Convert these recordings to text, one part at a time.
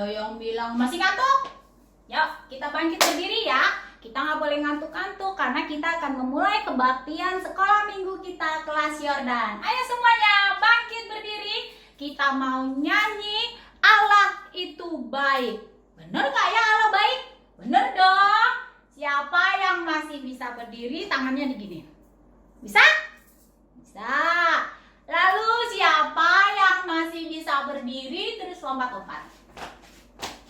Ada yang bilang masih ngantuk? Yuk, kita bangkit berdiri ya. Kita nggak boleh ngantuk-ngantuk karena kita akan memulai kebaktian sekolah minggu kita kelas Yordan. Ayo semuanya bangkit berdiri. Kita mau nyanyi Allah itu baik. Bener gak ya Allah baik? Bener dong. Siapa yang masih bisa berdiri tangannya digini? Bisa? Bisa. Lalu siapa yang masih bisa berdiri terus lompat-lompat?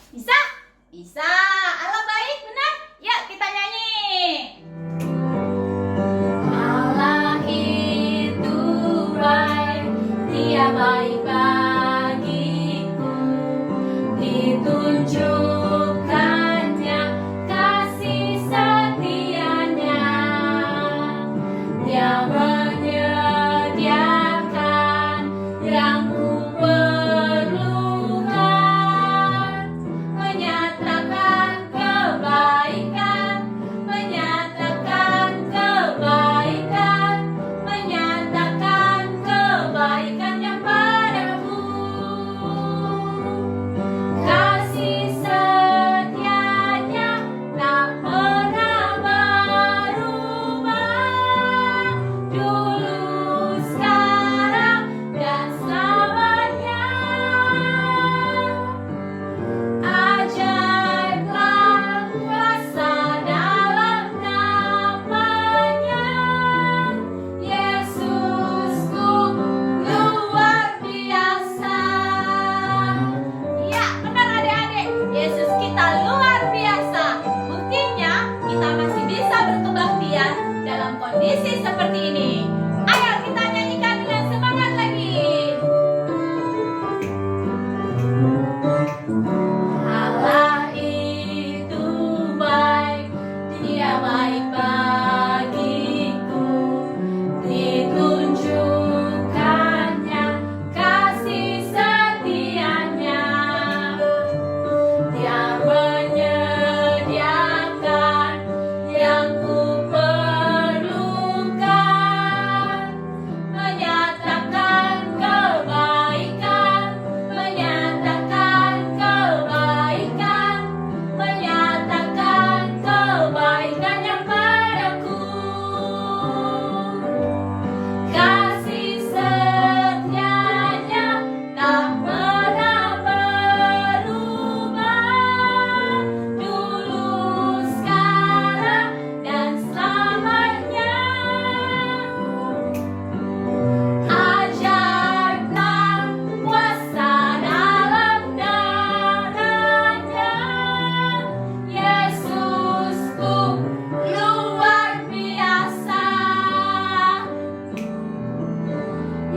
Bisa? Bisa. Allah baik, benar? Yuk kita nyanyi. Allah itu baik, Dia baik bagiku. Ditunjukkannya kasih setianya. Dia menyediakan yang ku perlukan, menyatakan kebaikan, menyatakan kebaikan, menyatakan kebaikannya padaku. Kasih setianya tak pernah berubah, dulu, sekarang, dan selamanya. Ajaiblah kuasa dalam namanya, Yesusku luar biasa. Ya, benar adik-adik, Yesus kita luar biasa. Buktinya kita masih bisa berkebaktian dalam kondisi seperti ini. Ayo kita nyanyikan dengan semangat lagi. Allah itu baik, Dia baik bagiku. Ditunjukkannya kasih setianya. Dia menyediakan yang ku perlukan, menyatakan kebaikan, menyatakan kebaikan, menyatakan kebaikan yang padaku. Kasih setianya tak pernah berubah, dulu, sekarang, dan selamanya. Ajaiblah kuasa dalam namanya, Yesusku luar biasa.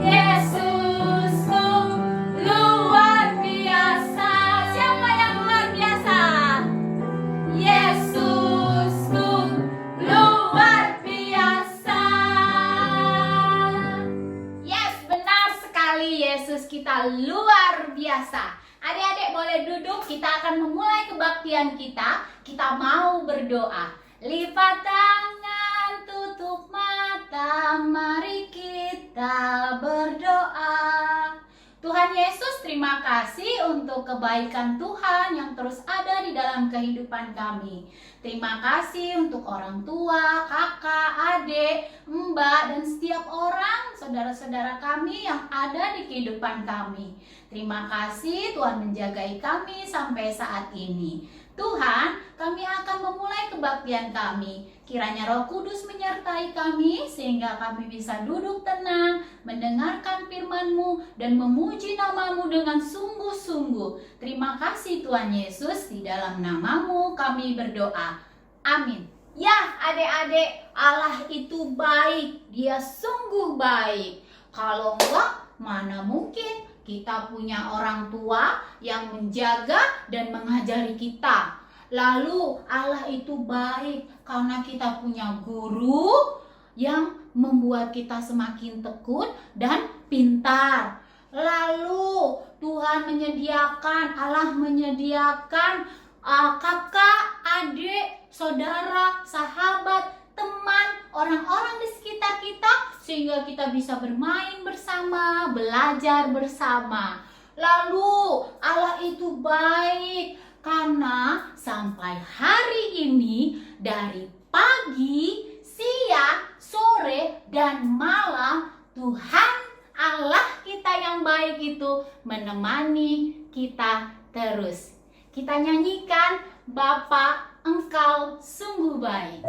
Yesusku luar biasa. Siapa yang luar biasa? Yesusku luar biasa. Yes, benar sekali, Yesus kita luar biasa. Adik-adik boleh duduk, kita akan memulai kebaktian kita. Kita mau berdoa. Lipat tangan, tutup mata, mari kita berdoa. Tuhan Yesus, terima kasih untuk kebaikan Tuhan yang terus ada di dalam kehidupan kami. Terima kasih untuk orang tua, kakak, adik, mbak, dan setiap orang, saudara-saudara kami yang ada di kehidupan kami. Terima kasih Tuhan menjagai kami sampai saat ini. Tuhan, kami akan memulai kebaktian kami. Kiranya Roh Kudus menyertai kami sehingga kami bisa duduk tenang, mendengarkan firman-Mu dan memuji nama-Mu dengan sungguh-sungguh. Terima kasih Tuhan Yesus, di dalam nama-Mu kami berdoa. Amin. Ya adik-adik, Allah itu baik, Dia sungguh baik. Kalau enggak, mana mungkin kita punya orang tua yang menjaga dan mengajari kita. Lalu Allah itu baik karena kita punya guru yang membuat kita semakin tekun dan pintar. Lalu Tuhan menyediakan, Allah menyediakan kakak, adik, saudara, sahabat, teman, orang-orang di sekitar kita sehingga kita bisa bermain bersama, belajar bersama. Lalu Allah itu baik karena sampai hari ini dari pagi, siang, sore, dan malam Tuhan Allah kita yang baik itu menemani kita terus. Kita nyanyikan, Bapa, Engkau sungguh baik.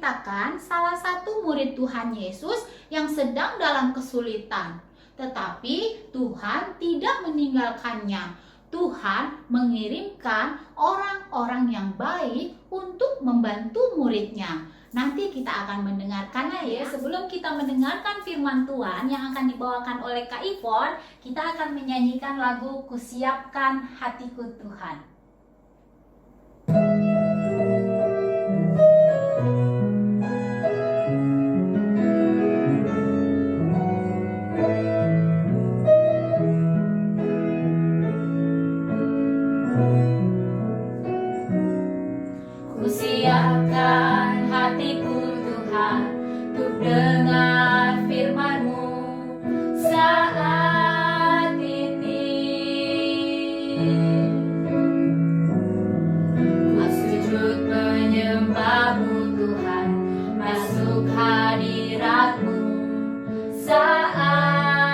menceritakan salah satu murid Tuhan Yesus yang sedang dalam kesulitan. Tetapi Tuhan tidak meninggalkannya. Tuhan mengirimkan orang-orang yang baik untuk membantu muridnya. Nanti kita akan mendengarkannya ya. Sebelum kita mendengarkan firman Tuhan yang akan dibawakan oleh Kak Ivon, kita akan menyanyikan lagu Kusiapkan Hatiku Tuhan. Kusiapkan hatiku Tuhan untuk dengar firman-Mu saat ini. Ku sujud menyembah-Mu Tuhan, masuk hadirat-Mu saat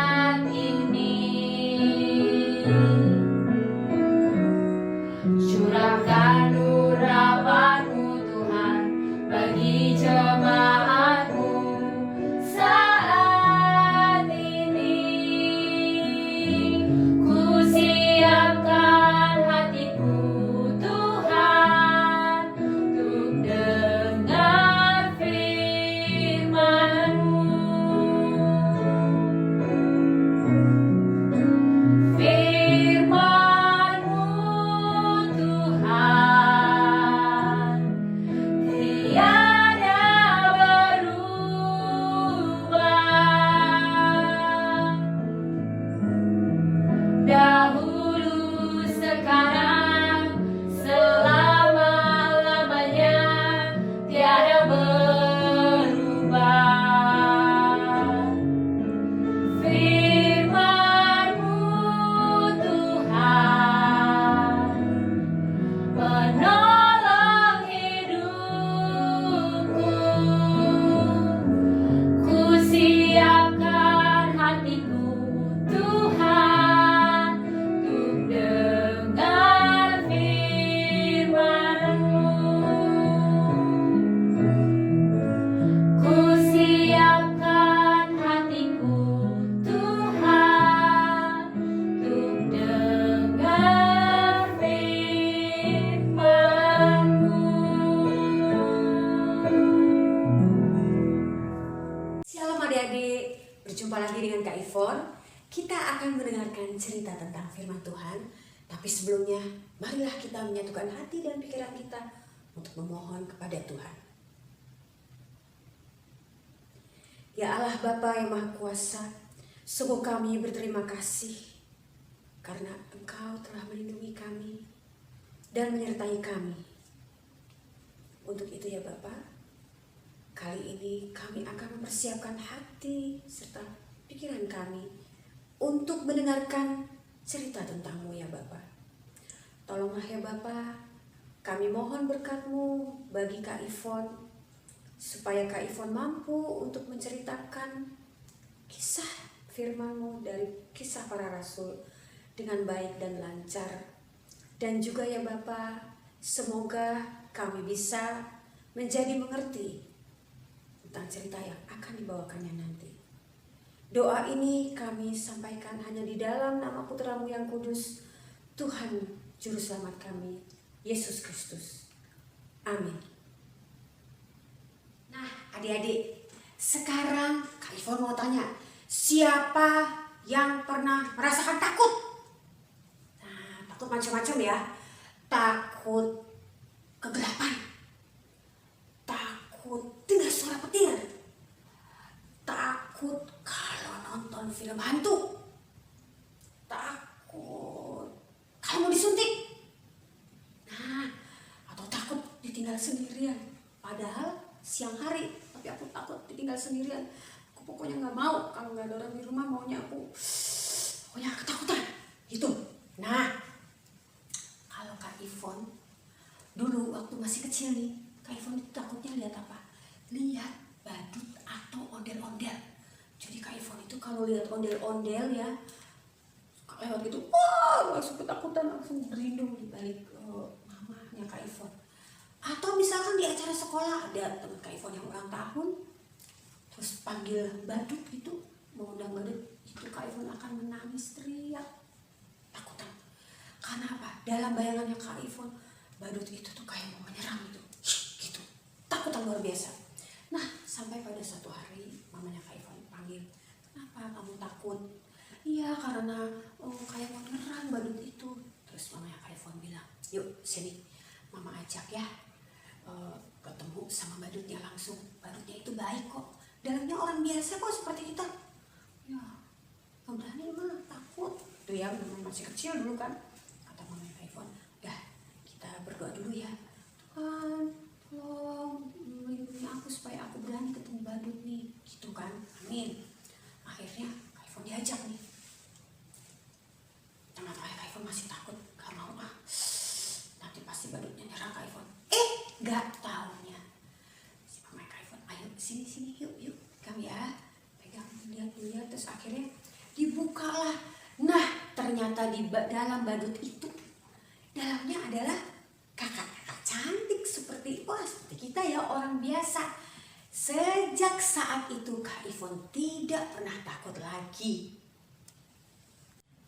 Berjumpa lagi dengan Kak Ivon. Kita akan mendengarkan cerita tentang firman Tuhan. Tapi sebelumnya, marilah kita menyatukan hati dan pikiran kita untuk memohon kepada Tuhan. Ya Allah Bapa yang Maha Kuasa, sungguh kami berterima kasih karena Engkau telah melindungi kami dan menyertai kami. Untuk itu ya Bapa, kali ini kami akan mempersiapkan hati serta pikiran kami untuk mendengarkan cerita tentang-Mu ya Bapa. Tolonglah ya Bapa, kami mohon berkat-Mu bagi Kak Ivon, supaya Kak Ivon mampu untuk menceritakan kisah firman-Mu dari kisah para rasul dengan baik dan lancar. Dan juga ya Bapa, semoga kami bisa menjadi mengerti tentang cerita yang akan dibawakannya nanti. Doa ini kami sampaikan hanya di dalam nama Putra-Mu yang kudus, Tuhan Juru Selamat kami, Yesus Kristus. Amin. Nah adik-adik, sekarang Kak Ivon mau tanya, siapa yang pernah merasakan takut? Nah, takut macam-macam ya. Takut kegelapan, takut dengar suara petir, takut kalau nonton film hantu, takut kalau mau disuntik, nah, atau takut ditinggal sendirian. Padahal siang hari, tapi aku takut ditinggal sendirian. Aku pokoknya nggak mau kalau nggak ada orang di rumah, maunya aku pokoknya ketakutan gitu. Nah, kalau Kak Ivon dulu waktu masih kecil nih, Kak Ivon itu takutnya lihat apa? Lihat badut atau ondel-ondel. Jadi Kak Ivon itu kalau lihat ondel-ondel ya, lewat gitu, wah langsung ketakutan, langsung berlindung di balik mamanya Kak Ivon. Atau misalkan di acara sekolah ada teman Kak Ivon yang ulang tahun, terus panggil badut gitu, mau undang badut, itu Kak Ivon akan menangis teriak takutan. Karena apa? Dalam bayangannya Kak Ivon, badut itu tuh kayak mau menyerang gitu, takutan luar biasa. Nah, sampai pada satu hari mamanya Kak Ivon panggil, kenapa kamu takut? Iya, karena kayak mau menyerang badut itu. Terus mamanya Kak Ivon bilang, yuk sini mama ajak ya, ketemu sama badutnya langsung. Badutnya itu baik kok, dalamnya orang biasa kok seperti kita. Ya, gak berani mah, takut. Tuh ya, masih kecil dulu kan. Kata mamanya Kak Ivon, udah kita berdoa dulu ya, Tuhan tolong melindungi aku supaya aku berani ketemu badut nih, gitu kan. Amin. Akhirnya Kak Ivon diajak nih. Teman Kak Ivon masih takut, gak mau nanti pasti badutnya nyerang Kak Ivon. Gak taunya si mama Kak Ivon, ayo sini yuk pegang ya, pegang, lihat, terus akhirnya dibukalah. Nah ternyata di dalam badut itu, dalamnya adalah kakak-kakak cantik seperti kita ya, orang biasa. Sejak saat itu Kak Ivon tidak pernah takut lagi.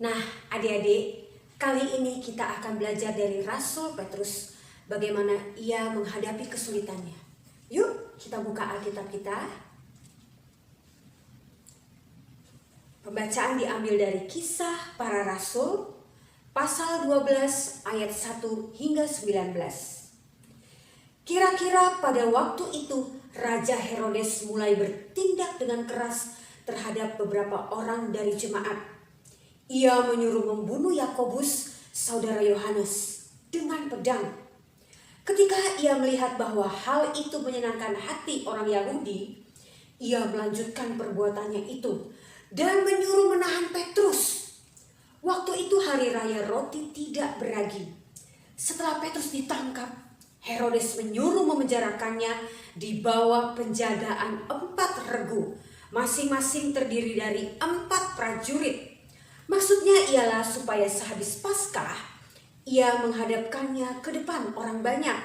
Nah adik-adik, kali ini kita akan belajar dari Rasul Petrus bagaimana ia menghadapi kesulitannya. Yuk kita buka Alkitab kita. Pembacaan diambil dari Kisah Para Rasul pasal 12 ayat 1 hingga 19. Kira-kira pada waktu itu Raja Herodes mulai bertindak dengan keras terhadap beberapa orang dari jemaat. Ia menyuruh membunuh Yakobus, saudara Yohanes, dengan pedang. Ketika ia melihat bahwa hal itu menyenangkan hati orang Yahudi, ia melanjutkan perbuatannya itu dan menyuruh menahan Petrus. Waktu itu hari raya roti tidak beragi. Setelah Petrus ditangkap, Herodes menyuruh memenjarakannya di bawah penjagaan 4 regu, masing-masing terdiri dari 4 prajurit. Maksudnya ialah supaya sehabis Paskah ia menghadapkannya ke depan orang banyak.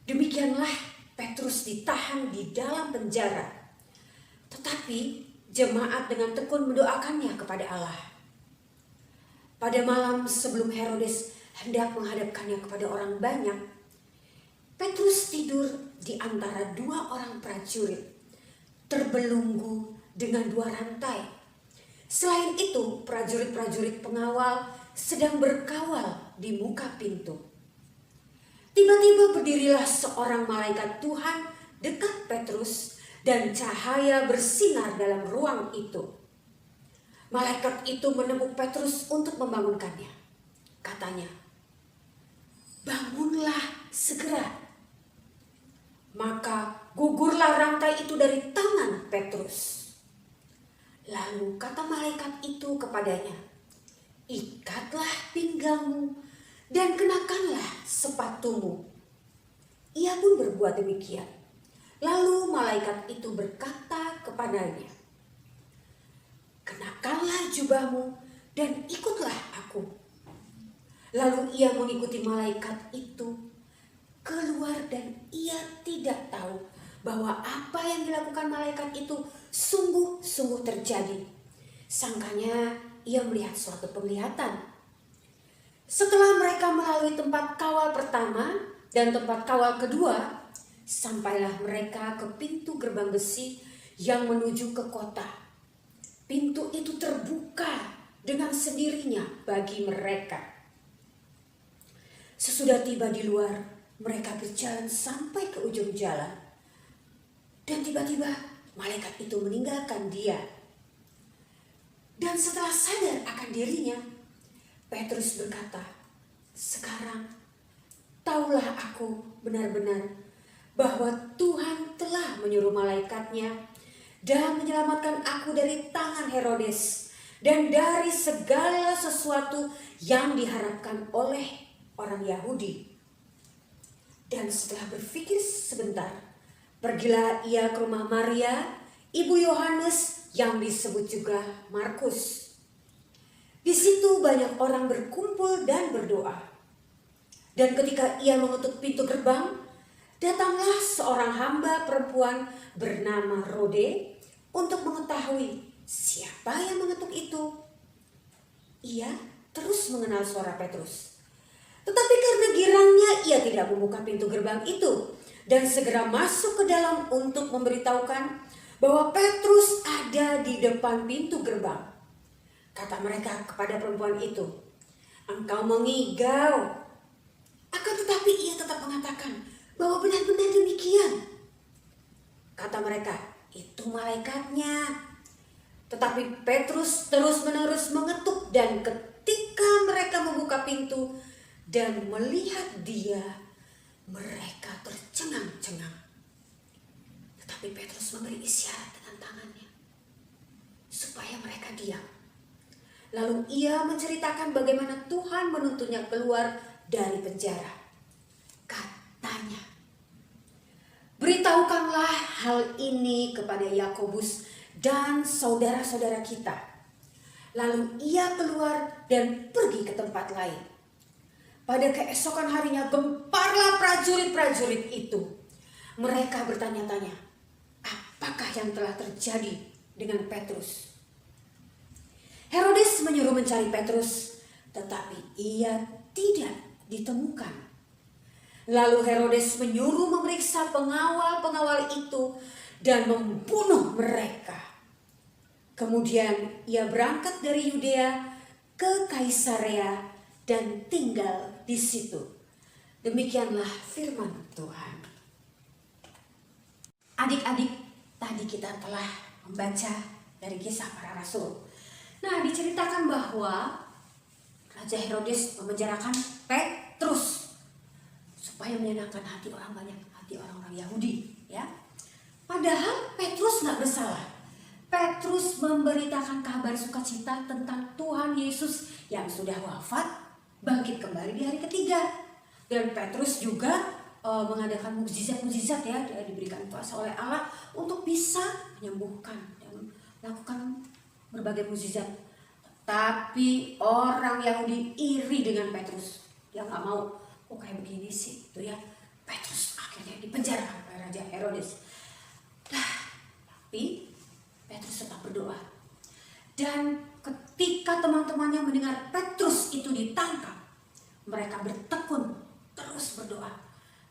Demikianlah Petrus ditahan di dalam penjara. Tetapi jemaat dengan tekun mendoakannya kepada Allah. Pada malam sebelum Herodes hendak menghadapkannya kepada orang banyak, Petrus tidur di antara 2 orang prajurit, terbelunggu dengan 2 rantai. Selain itu, prajurit-prajurit pengawal sedang berkawal di muka pintu. Tiba-tiba berdirilah seorang malaikat Tuhan dekat Petrus dan cahaya bersinar dalam ruang itu. Malaikat itu menepuk Petrus untuk membangunkannya. Katanya, "Bangunlah segera." Maka gugurlah rantai itu dari tangan Petrus. Lalu kata malaikat itu kepadanya, "Ikatlah pinggangmu dan kenakanlah sepatumu." Ia pun berbuat demikian. Lalu malaikat itu berkata kepadanya, "Kenakanlah jubahmu dan ikutlah aku." Lalu ia mengikuti malaikat itu keluar dan ia tidak tahu bahwa apa yang dilakukan malaikat itu sungguh-sungguh terjadi. Sangkanya ia melihat suatu penglihatan. Setelah mereka melalui tempat kawal pertama dan tempat kawal kedua, sampailah mereka ke pintu gerbang besi yang menuju ke kota. Pintu itu terbuka dengan sendirinya bagi mereka. Sesudah tiba di luar, mereka berjalan sampai ke ujung jalan. Dan tiba-tiba malaikat itu meninggalkan dia. Dan setelah sadar akan dirinya, Petrus berkata, "Sekarang taulah aku benar-benar bahwa Tuhan telah menyuruh malaikatnya dan menyelamatkan aku dari tangan Herodes dan dari segala sesuatu yang diharapkan oleh orang Yahudi." Dan setelah berpikir sebentar, pergilah ia ke rumah Maria, ibu Yohanes yang disebut juga Markus. Di situ banyak orang berkumpul dan berdoa. Dan ketika ia mengetuk pintu gerbang, datanglah seorang hamba perempuan bernama Rode untuk mengetahui siapa yang mengetuk itu. Ia terus mengenal suara Petrus. Tetapi karena girangnya ia tidak membuka pintu gerbang itu dan segera masuk ke dalam untuk memberitahukan bahwa Petrus ada di depan pintu gerbang. Kata mereka kepada perempuan itu, "Engkau mengigau." Akan tetapi ia tetap mengatakan bahwa benar-benar demikian. Kata mereka, "Itu malaikatnya." Tetapi Petrus terus-menerus mengetuk dan ketika mereka membuka pintu dan melihat dia, mereka tercengang-cengang. Tetapi Petrus memberi isyarat dengan tangannya supaya mereka diam. Lalu ia menceritakan bagaimana Tuhan menuntunnya keluar dari penjara. Katanya, "Beritahukanlah hal ini kepada Yakobus dan saudara-saudara kita." Lalu ia keluar dan pergi ke tempat lain. Pada keesokan harinya gemparlah prajurit-prajurit itu. Mereka bertanya-tanya, apakah yang telah terjadi dengan Petrus? Herodes menyuruh mencari Petrus, tetapi ia tidak ditemukan. Lalu Herodes menyuruh memeriksa pengawal-pengawal itu dan membunuh mereka. Kemudian ia berangkat dari Yudea ke Kaisarea dan tinggal di situ. Demikianlah firman Tuhan. Adik-adik, tadi kita telah membaca dari Kisah Para Rasul. Nah, diceritakan bahwa Raja Herodes memenjarakan Petrus supaya menyenangkan hati orang banyak, hati orang-orang Yahudi, ya. Padahal Petrus nggak bersalah. Petrus memberitakan kabar sukacita tentang Tuhan Yesus yang sudah wafat, bangkit kembali di hari ketiga. Dan Petrus juga mengadakan mukjizat-mukjizat, ya, dia diberikan kuasa oleh Allah untuk bisa menyembuhkan dan melakukan berbagai mukjizat. Tapi orang Yahudi iri dengan Petrus. Dia nggak mau, kok kayak begini sih, itu ya. Petrus akhirnya dipenjarakan oleh Raja Herodes. Tapi Petrus tetap berdoa. Dan ketika teman-temannya mendengar Petrus itu ditangkap, mereka bertekun terus berdoa.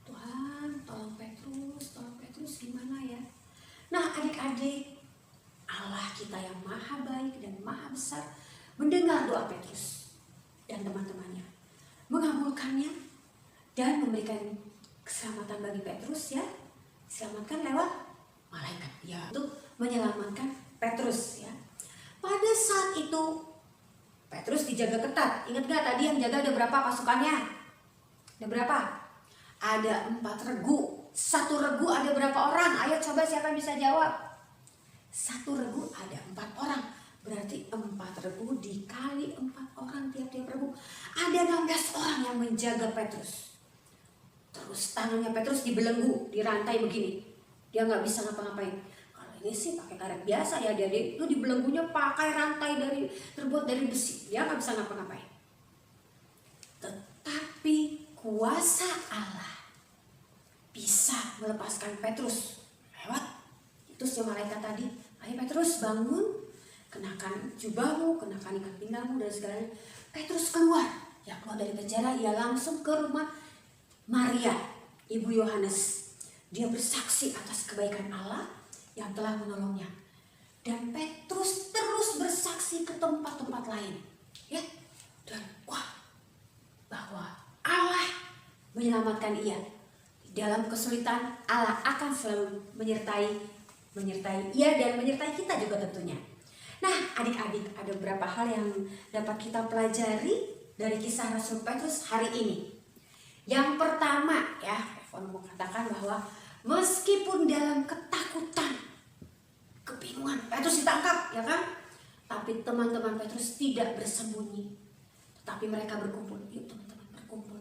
"Tuhan, tolong Petrus gimana ya?" Nah, adik-adik, Allah kita yang maha baik dan maha besar mendengar doa Petrus dan teman-temannya, mengabulkannya dan memberikan keselamatan bagi Petrus ya. Diselamatkan lewat malaikat ya, untuk menyelamatkan Petrus ya. Pada saat itu Petrus dijaga ketat. Ingat gak tadi yang jaga ada berapa pasukannya? Ada berapa? Ada 4 regu. 1 regu ada berapa orang? Ayo coba siapa yang bisa jawab? 1 regu ada 4 orang. Berarti 4 regu dikali 4 orang tiap-tiap regu. Ada 16 orang yang menjaga Petrus. Terus tangannya Petrus dibelenggu, dirantai begini. Dia nggak bisa ngapa-ngapain. Kalau ini sih pakai karet biasa ya, dia itu dibelenggunya pakai rantai terbuat dari besi. Dia nggak bisa ngapa-ngapain. Tetapi kuasa Allah bisa melepaskan Petrus lewat itu si malaikat tadi. Ayo Petrus bangun, kenakan jubahmu, kenakan ikat pinggangmu dan segalanya. Petrus keluar, ya keluar dari penjara, ia langsung ke rumah Maria, ibu Yohanes. Dia bersaksi atas kebaikan Allah yang telah menolongnya. Dan Petrus terus bersaksi ke tempat-tempat lain, ya. Dan wah, bahwa Allah menyelamatkan ia. Dalam kesulitan Allah akan selalu menyertai ia dan menyertai kita juga tentunya. Nah, adik-adik, ada beberapa hal yang dapat kita pelajari dari kisah Rasul Petrus hari ini. Yang pertama ya, Evan mau katakan bahwa meskipun dalam ketakutan, kebingungan, Petrus ditangkap ya kan? Tapi teman-teman Petrus tidak bersembunyi, tetapi mereka berkumpul. Yuk teman-teman berkumpul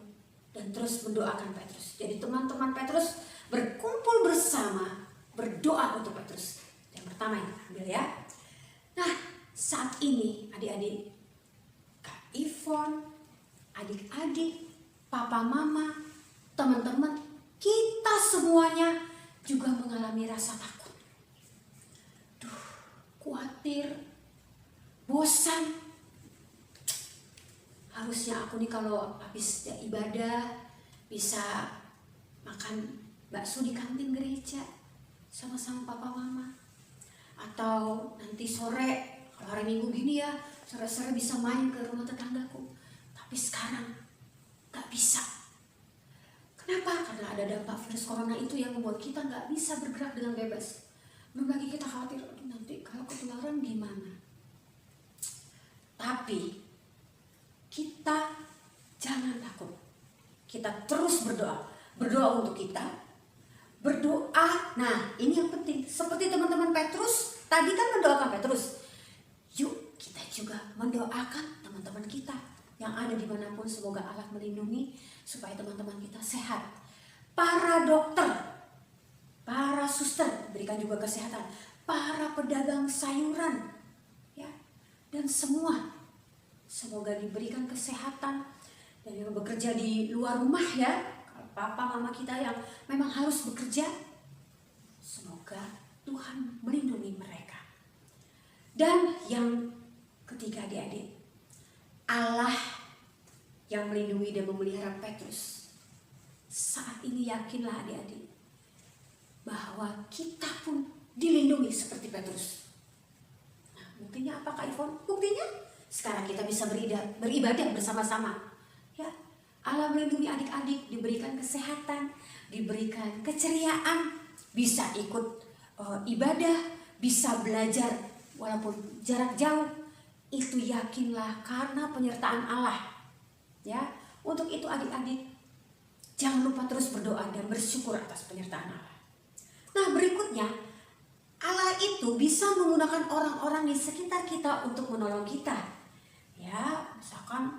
dan terus mendoakan Petrus. Jadi teman-teman Petrus berkumpul bersama, berdoa untuk Petrus. Yang pertama ini ambil ya. Nah, saat ini adik-adik, Kak Ivon, adik-adik, papa mama, teman-teman, kita semuanya juga mengalami rasa takut. Khawatir, bosan. Harusnya aku nih kalau habis ibadah bisa makan bakso di kantin gereja sama-sama papa mama. Atau nanti sore, kalau hari Minggu gini ya, sore-sore bisa main ke rumah tetanggaku. Tapi sekarang gak bisa. Kenapa? Karena ada dampak virus corona itu yang membuat kita gak bisa bergerak dengan bebas. Belum lagi kita khawatir, nanti kalau ketularan gimana? Tapi kita jangan takut. Kita terus berdoa. Berdoa untuk kita. Berdoa, nah ini yang penting. Seperti teman-teman Petrus, tadi kan mendoakan Petrus. Yuk kita juga mendoakan teman-teman kita yang ada dimanapun. Semoga Allah melindungi supaya teman-teman kita sehat. Para dokter, para suster berikan juga kesehatan. Para pedagang sayuran, ya, dan semua semoga diberikan kesehatan. Dan yang bekerja di luar rumah ya, papa mama kita yang memang harus bekerja, semoga Tuhan melindungi mereka. Dan yang ketiga adik-adik, Allah yang melindungi dan memelihara Petrus. Saat ini yakinlah adik-adik bahwa kita pun dilindungi seperti Petrus. Nah, buktinya apa Kak Ivon? Buktinya sekarang kita bisa beribadah bersama-sama. Ya, Allah melindungi adik-adik, diberikan kesehatan, diberikan keceriaan, bisa ikut ibadah, bisa belajar walaupun jarak jauh. Itu yakinlah karena penyertaan Allah. Ya, untuk itu adik-adik jangan lupa terus berdoa dan bersyukur atas penyertaan Allah. Nah, berikutnya Allah itu bisa menggunakan orang-orang di sekitar kita untuk menolong kita. Ya, misalkan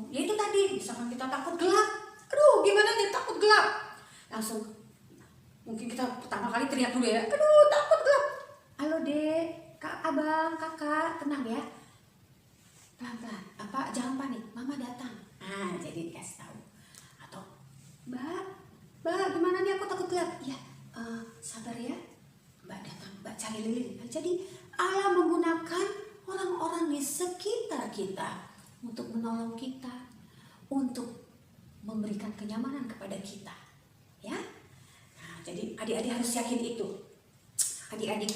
ya itu tadi, misalkan kita takut gelap. Aduh, gimana nih takut gelap? Langsung mungkin kita pertama kali teriak dulu ya. Aduh, takut gelap. Halo Dek, Kak, Abang, Kakak, tenang ya. Pelan-pelan, jangan panik, Mama datang. Nah, jadi dikasih tahu. Atau, Mbak, gimana nih aku takut gelap? Ya, sabar ya. Mbak datang, Mbak cari lilin. Nah, jadi Allah menggunakan orang-orang di sekitar kita untuk menolong kita, untuk memberikan kenyamanan kepada kita, ya. Nah, jadi adik-adik harus yakin itu. Adik-adik,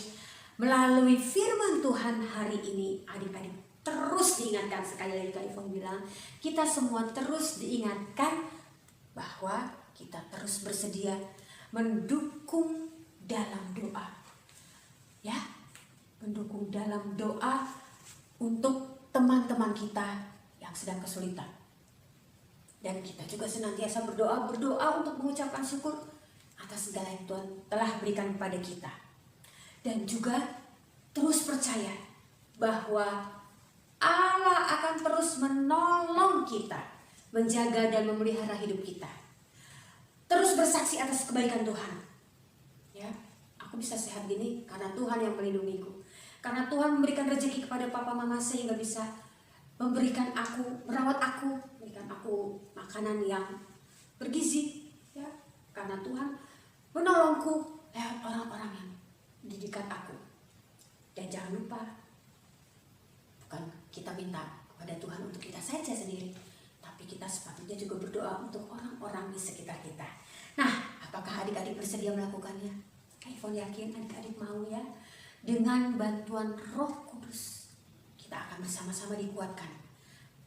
Melalui firman Tuhan hari ini, adik-adik terus diingatkan, sekali lagi Kak Ivon bilang, kita semua terus diingatkan bahwa kita terus bersedia mendukung dalam doa. Ya, mendukung dalam doa untuk teman-teman kita yang sedang kesulitan. Dan kita juga senantiasa berdoa untuk mengucapkan syukur atas segala yang Tuhan telah berikan kepada kita. Dan juga terus percaya bahwa Allah akan terus menolong kita, menjaga dan memelihara hidup kita. Terus bersaksi atas kebaikan Tuhan. Ya, aku bisa sehat gini karena Tuhan yang melindungiku. Karena Tuhan memberikan rezeki kepada papa mama sehingga bisa memberikan aku, merawat aku, memberikan aku makanan yang bergizi. Ya, karena Tuhan menolongku lewat orang-orang yang di dekat aku. Dan jangan lupa, bukan kita minta kepada Tuhan untuk kita saja sendiri, tapi kita sepatutnya juga berdoa untuk orang-orang di sekitar kita. Nah, apakah adik-adik bersedia melakukannya? Kak Ivon yakin adik-adik mau ya. Dengan bantuan Roh Kudus, kita akan bersama-sama dikuatkan.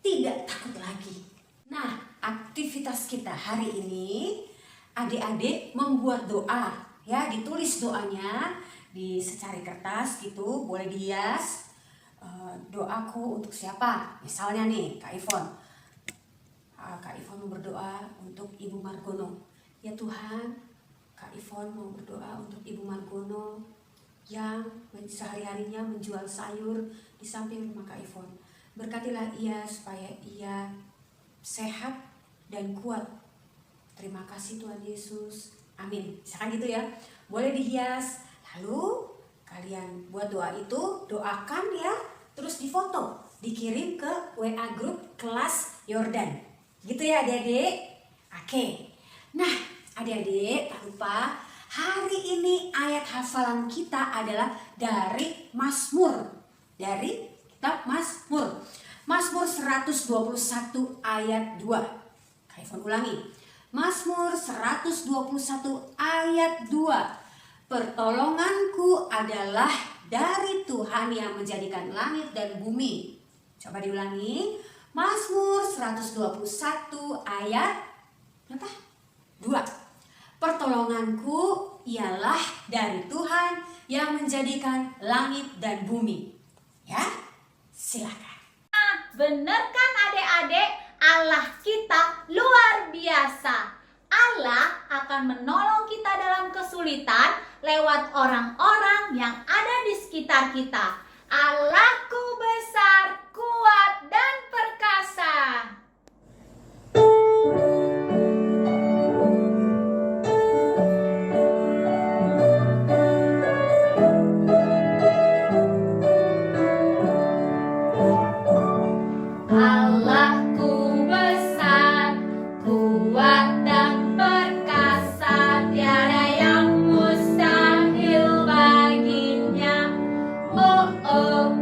Tidak takut lagi. Nah, aktivitas kita hari ini, adik-adik membuat doa. Ya, ditulis doanya di secari kertas gitu, boleh dihias. Doaku untuk siapa? Misalnya nih, Kak Ivon. Kak Ivon mau berdoa untuk Ibu Margono. Ya Tuhan, Kak Ivon mau berdoa untuk Ibu Margono yang sehari-harinya menjual sayur di samping rumah Kak Ivon. Berkatilah ia supaya ia sehat dan kuat. Terima kasih Tuhan Yesus. Amin. Misalkan gitu ya. Boleh dihias. Lalu kalian buat doa itu, doakan ya, terus difoto, dikirim ke WA grup kelas Yordan. Gitu ya adik-adik? Oke. Nah, adik-adik tak lupa, hari ini ayat hafalan kita adalah dari Mazmur. Dari kitab Mazmur. Mazmur 121 ayat 2. Kak Ivon ulangi. Mazmur 121 ayat 2. Pertolonganku adalah dari Tuhan yang menjadikan langit dan bumi. Coba diulangi. Mazmur 121 ayat berapa? 2. Pertolonganku ialah dari Tuhan yang menjadikan langit dan bumi. Ya, silakan. Bener kan adik-adik? Allah kita luar biasa. Allah akan menolong kita dalam kesulitan lewat orang-orang yang ada di sekitar kita. Allahku besar, kuat, dan perkasa. Allahku besar, kuat dan perkasa, tiada yang mustahil baginya. Oh oh,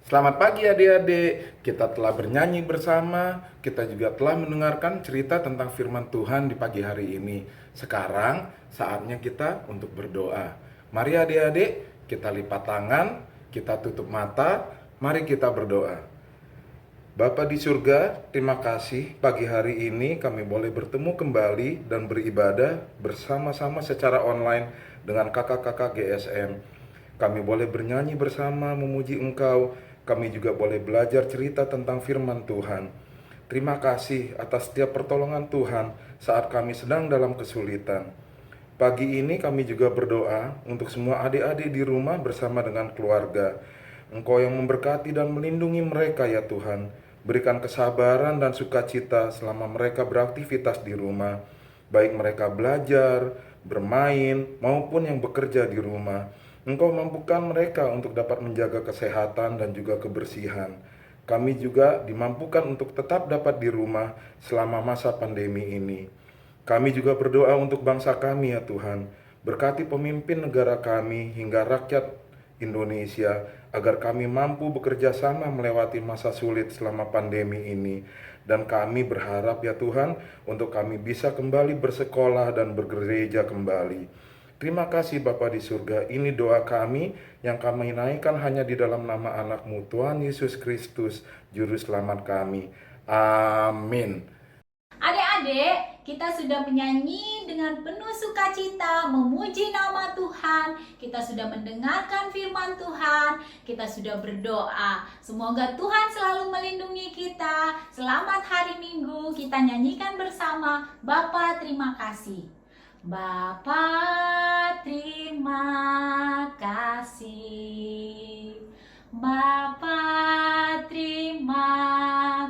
Selamat pagi adik-adik, kita telah bernyanyi bersama, kita juga telah mendengarkan cerita tentang firman Tuhan di pagi hari ini. Sekarang saatnya kita untuk berdoa. Mari adik-adik, kita lipat tangan, kita tutup mata, mari kita berdoa. Bapa di surga, terima kasih pagi hari ini kami boleh bertemu kembali dan beribadah bersama-sama secara online dengan kakak-kakak GSM. Kami boleh bernyanyi bersama memuji Engkau. Kami juga boleh belajar cerita tentang firman Tuhan. Terima kasih atas setiap pertolongan Tuhan saat kami sedang dalam kesulitan. Pagi ini kami juga berdoa untuk semua adik-adik di rumah bersama dengan keluarga. Engkau yang memberkati dan melindungi mereka ya Tuhan. Berikan kesabaran dan sukacita selama mereka beraktivitas di rumah. Baik mereka belajar, bermain, maupun yang bekerja di rumah. Engkau mampukan mereka untuk dapat menjaga kesehatan dan juga kebersihan. Kami juga dimampukan untuk tetap dapat di rumah selama masa pandemi ini. Kami juga berdoa untuk bangsa kami ya Tuhan. Berkati pemimpin negara kami hingga rakyat Indonesia agar kami mampu bekerja sama melewati masa sulit selama pandemi ini. Dan kami berharap ya Tuhan untuk kami bisa kembali bersekolah dan bergereja kembali. Terima kasih Bapa di surga, ini doa kami yang kami naikkan hanya di dalam nama anak-Mu Tuhan Yesus Kristus, Juru Selamat kami. Amin. Adik-adik, kita sudah menyanyi dengan penuh sukacita, memuji nama Tuhan. Kita sudah mendengarkan firman Tuhan. Kita sudah berdoa. Semoga Tuhan selalu melindungi kita. Selamat hari Minggu. Kita nyanyikan bersama. Bapa, terima kasih. Bapa, terima kasih. Bapa, terima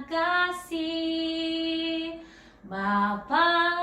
kasih. Bapa,